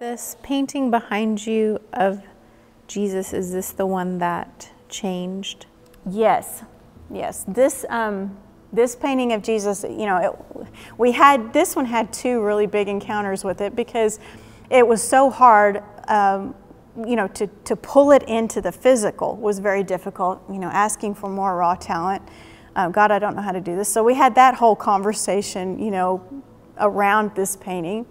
This painting behind you of Jesus, is this the one that changed? Yes, yes. This painting of Jesus, you know, this one had two really big encounters with it because it was so hard, you know, to pull it into the physical was very difficult, you know, asking for more raw talent. God, I don't know how to do this. So we had that whole conversation, you know, around this painting.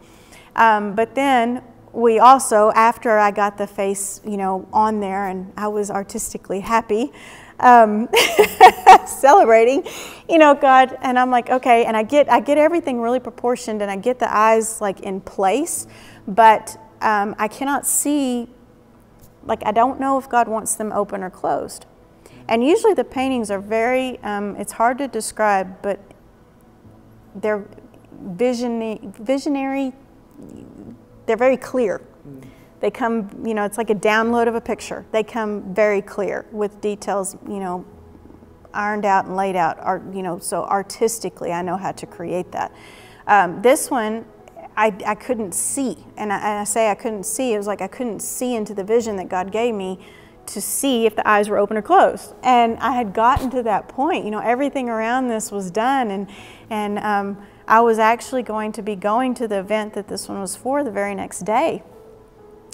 But then we also, after I got the face, you know, on there and I was artistically happy, celebrating, you know, God, and I'm like, okay, and I get everything really proportioned and I get the eyes like in place, but I cannot see, like, I don't know if God wants them open or closed. And usually the paintings are very, it's hard to describe, but they're visionary, they're very clear. They come, you know, it's like a download of a picture. They come very clear with details, you know, ironed out and laid out, you know, so artistically I know how to create that. This one, I couldn't see, and I say I couldn't see, it was like I couldn't see into the vision that God gave me to see if the eyes were open or closed. And I had gotten to that point, you know, everything around this was done, and I was actually going to be going to the event that this one was for the very next day.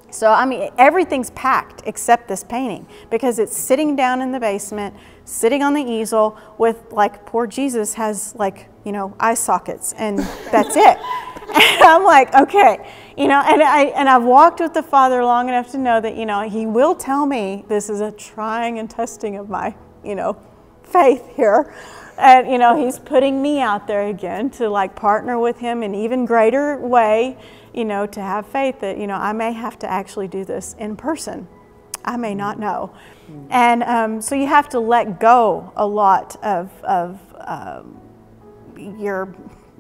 So, I mean, everything's packed except this painting because it's sitting down in the basement, sitting on the easel with, like, poor Jesus has, like, you know, eye sockets, and that's it. And I'm like, okay, you know, and I've walked with the Father long enough to know that, you know, He will tell me this is a trying and testing of my, you know, faith here. And, you know, He's putting me out there again to, like, partner with Him in even greater way, you know, to have faith that, you know, I may have to actually do this in person. I may not know. And so you have to let go a lot of your,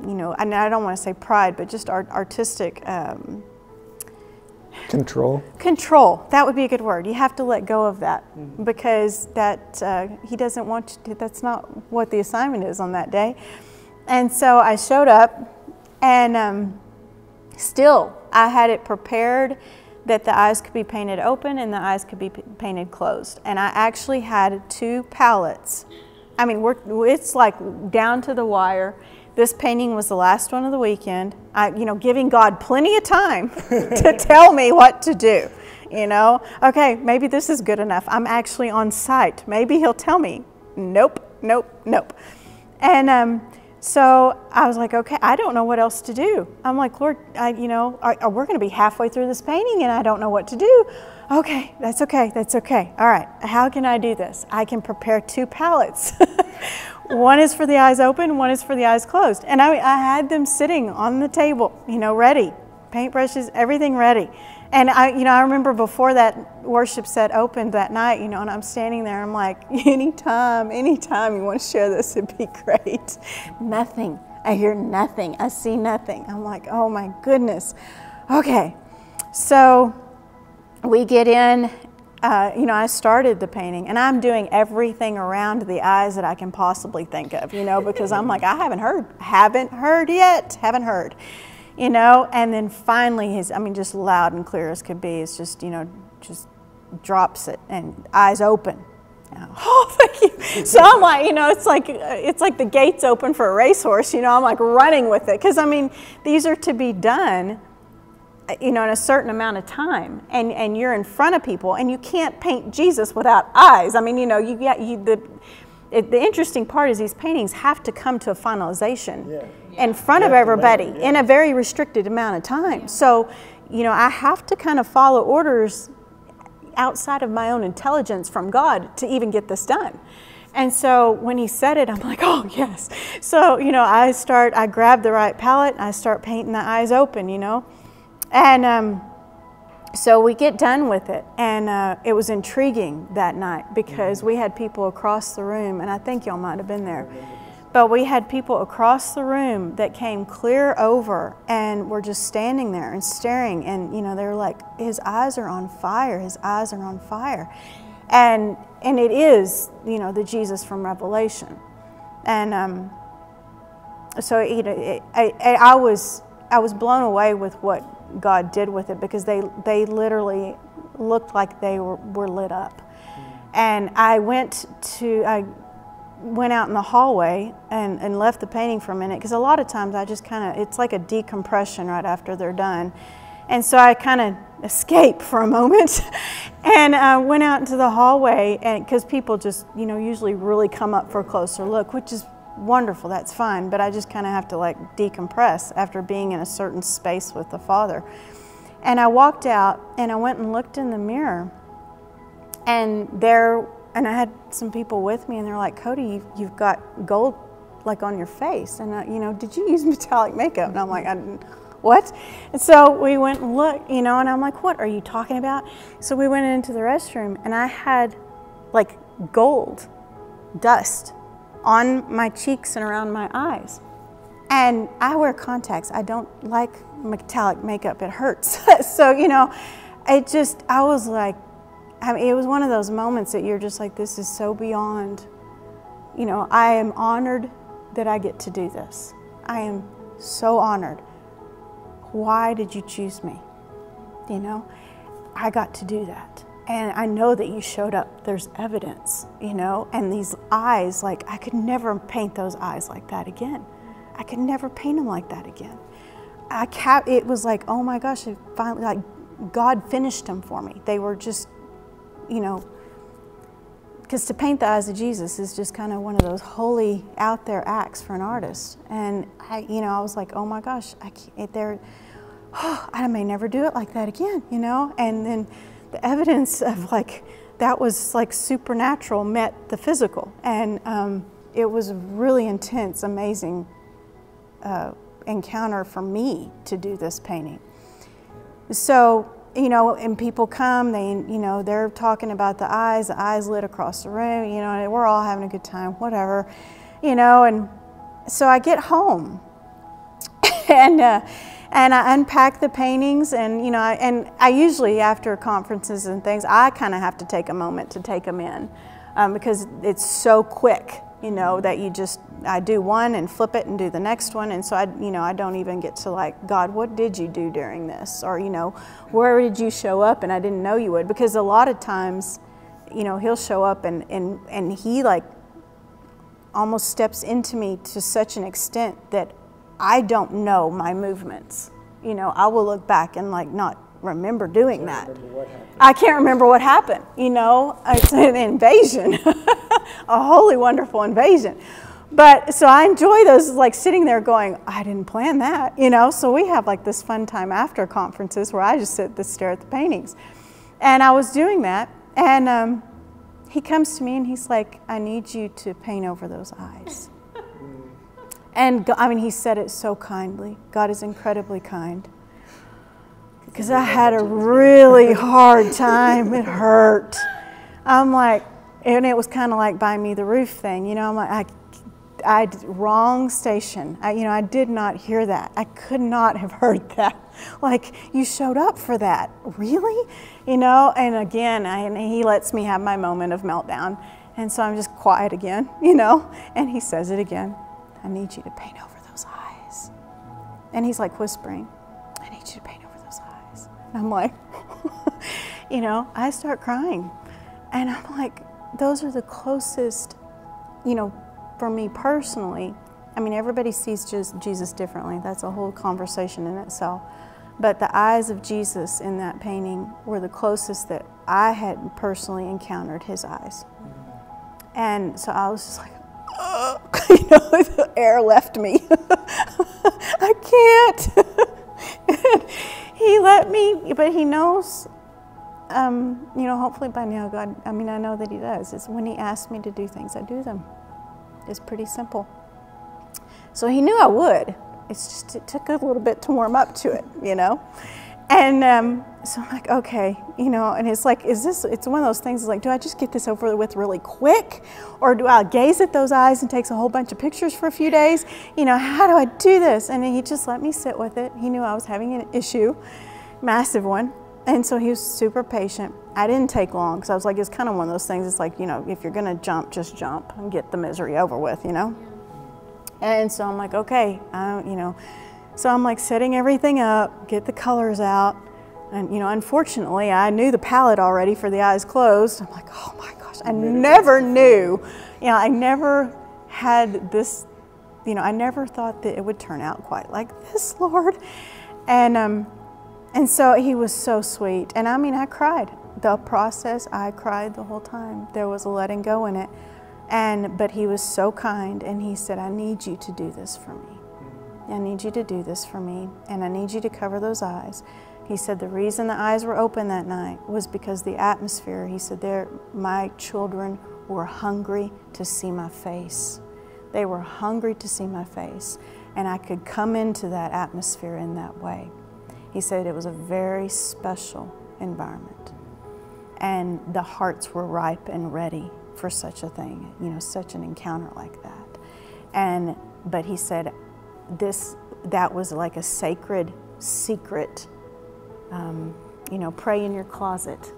you know, and I don't want to say pride, but just artistic control. Control, that would be a good word. You have to let go of that because that He doesn't want you to, that's not what the assignment is on that day. And so I showed up, and still I had it prepared that the eyes could be painted open and the eyes could be painted closed. And I actually had two palettes. I mean, it's like down to the wire. This painting was the last one of the weekend. You know, giving God plenty of time to tell me what to do. You know, okay, maybe this is good enough. I'm actually on site. Maybe He'll tell me, nope, nope, nope. And so I was like, okay, I don't know what else to do. I'm like, Lord, you know, we're going to be halfway through this painting and I don't know what to do. Okay, that's okay, that's okay. All right, how can I do this? I can prepare two palettes. One is for the eyes open, one is for the eyes closed. And I had them sitting on the table, you know, ready. Paintbrushes, everything ready. And you know, I remember before that worship set opened that night, you know, and I'm standing there, and I'm like, anytime you want to share this, it'd be great. Nothing. I hear nothing. I see nothing. I'm like, oh my goodness. Okay. So we get in. You know, I started the painting, and I'm doing everything around the eyes that I can possibly think of, you know, because I'm like, I haven't heard yet, you know, and then finally I mean, just loud and clear as could be, it's just, you know, just drops it, and eyes open. Oh, thank you. So I'm like, you know, it's like the gates open for a racehorse, you know, I'm like running with it, because I mean, these are to be done, you know, in a certain amount of time, and you're in front of people, and you can't paint Jesus without eyes. I mean, you know, the interesting part is these paintings have to come to a finalization in front of everybody in a very restricted amount of time. So, you know, I have to kind of follow orders outside of my own intelligence from God to even get this done. And so when He said it, I'm like, oh yes. So, you know, I grab the right palette, and I start painting the eyes open, you know. And so we get done with it, and it was intriguing that night because we had people across the room, and I think y'all might have been there, but we had people across the room that came clear over and were just standing there and staring, and you know, they were like, His eyes are on fire, His eyes are on fire. And it is, you know, the Jesus from Revelation. And so, you know, I was blown away with what God did with it, because they literally looked like they were lit up. And I went out in the hallway and left the painting for a minute, because a lot of times I just it's like a decompression right after they're done. And so I kind of escaped for a moment and went out into the hallway, and because people just, usually really come up for a closer look, which is wonderful, that's fine, but I just kind of have to like decompress after being in a certain space with the Father. And I walked out and I went and looked in the mirror, and I had some people with me, and they're like, Codye, you've got gold like on your face, and did you use metallic makeup? And I'm like, what? And so we went and looked, and I'm like, what are you talking about? So we went into the restroom, and I had like gold dust on my cheeks and around my eyes. And I wear contacts. I don't like metallic makeup. It hurts. So, I was like, it was one of those moments that you're just like, this is so beyond, I am honored that I get to do this. I am so honored. Why did you choose me? I got to do that. And I know that you showed up. There's evidence, and these eyes, like, I could never paint those eyes like that again. I could never paint them like that again. It was like, oh my gosh, it finally, like, God finished them for me. They were just, because to paint the eyes of Jesus is just kind of one of those holy out there acts for an artist. And I was like, oh my gosh, I may never do it like that again, And then the evidence of like, that was like supernatural met the physical. And it was a really intense, amazing encounter for me to do this painting. So, and people come, they're talking about the eyes lit across the room, and we're all having a good time, whatever, and so I get home and I unpack the paintings, and, and I usually, after conferences and things, I kind of have to take a moment to take them in because it's so quick, that I do one and flip it and do the next one. And so I don't even get to like, God, what did you do during this? Or, where did you show up and I didn't know you would? Because a lot of times, he'll show up and he like almost steps into me to such an extent that I don't know my movements. I will look back and like not remember doing that. I can't remember what happened. It's an invasion, a holy, wonderful invasion. But so I enjoy those, like sitting there going, I didn't plan that, So we have like this fun time after conferences where I just sit and stare at the paintings. And I was doing that, and he comes to me and he's like, I need you to paint over those eyes. And he said it so kindly. God is incredibly kind. Because I had a really hard time. It hurt. I'm like, and it was kind of like buy me the roof thing. I'm like, wrong station. I did not hear that. I could not have heard that. Like, you showed up for that. Really? And again, he lets me have my moment of meltdown. And so I'm just quiet again, and he says it again. I need you to paint over those eyes. And he's like whispering, I need you to paint over those eyes. And I'm like, I start crying. And I'm like, those are the closest, for me personally. Everybody sees Jesus differently. That's a whole conversation in itself. But the eyes of Jesus in that painting were the closest that I had personally encountered his eyes. And so I was just like, the air left me. I can't. He let me, but he knows, hopefully by now, God, I know that he does. It's when he asks me to do things, I do them. It's pretty simple. So he knew I would. It's just, it took a little bit to warm up to it, And so I'm like, okay, and it's like, it's one of those things, like, do I just get this over with really quick? Or do I gaze at those eyes and takes a whole bunch of pictures for a few days? How do I do this? And he just let me sit with it. He knew I was having an issue, massive one. And so he was super patient. I didn't take long, because I was like, it's kind of one of those things, it's like, if you're going to jump, just jump and get the misery over with, And so I'm like, okay, So I'm like setting everything up, get the colors out. And, you know, unfortunately, I knew the palette already for the eyes closed. I'm like, oh my gosh, I never knew. You know, I never had this, you know, I never thought that it would turn out quite like this, Lord. And so he was so sweet. And I mean, I cried. The process, I cried the whole time. There was a letting go in it. But he was so kind, and he said, I need you to do this for me. I need you to do this for me, and I need you to cover those eyes. He said the reason the eyes were open that night was because the atmosphere, he said, my children were hungry to see my face. They were hungry to see my face, and I could come into that atmosphere in that way. He said it was a very special environment, and the hearts were ripe and ready for such a thing, you know, such an encounter like that. But he said that was like a sacred, secret, you know, pray in your closet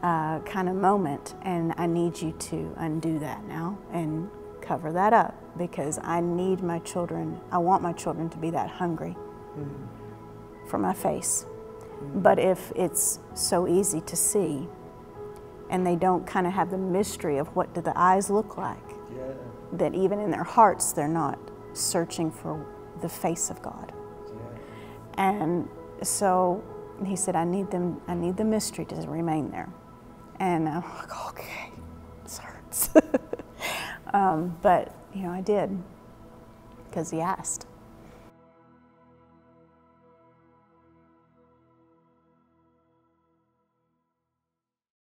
kind of moment, and I need you to undo that now and cover that up, because I need my children, I want my children to be that hungry for my face. But if it's so easy to see, and they don't kind of have the mystery of what do the eyes look like, that even in their hearts they're not searching for the face of God. And so he said, I need the mystery to remain there. And I'm like, okay, this hurts. But, you know, I did, because he asked.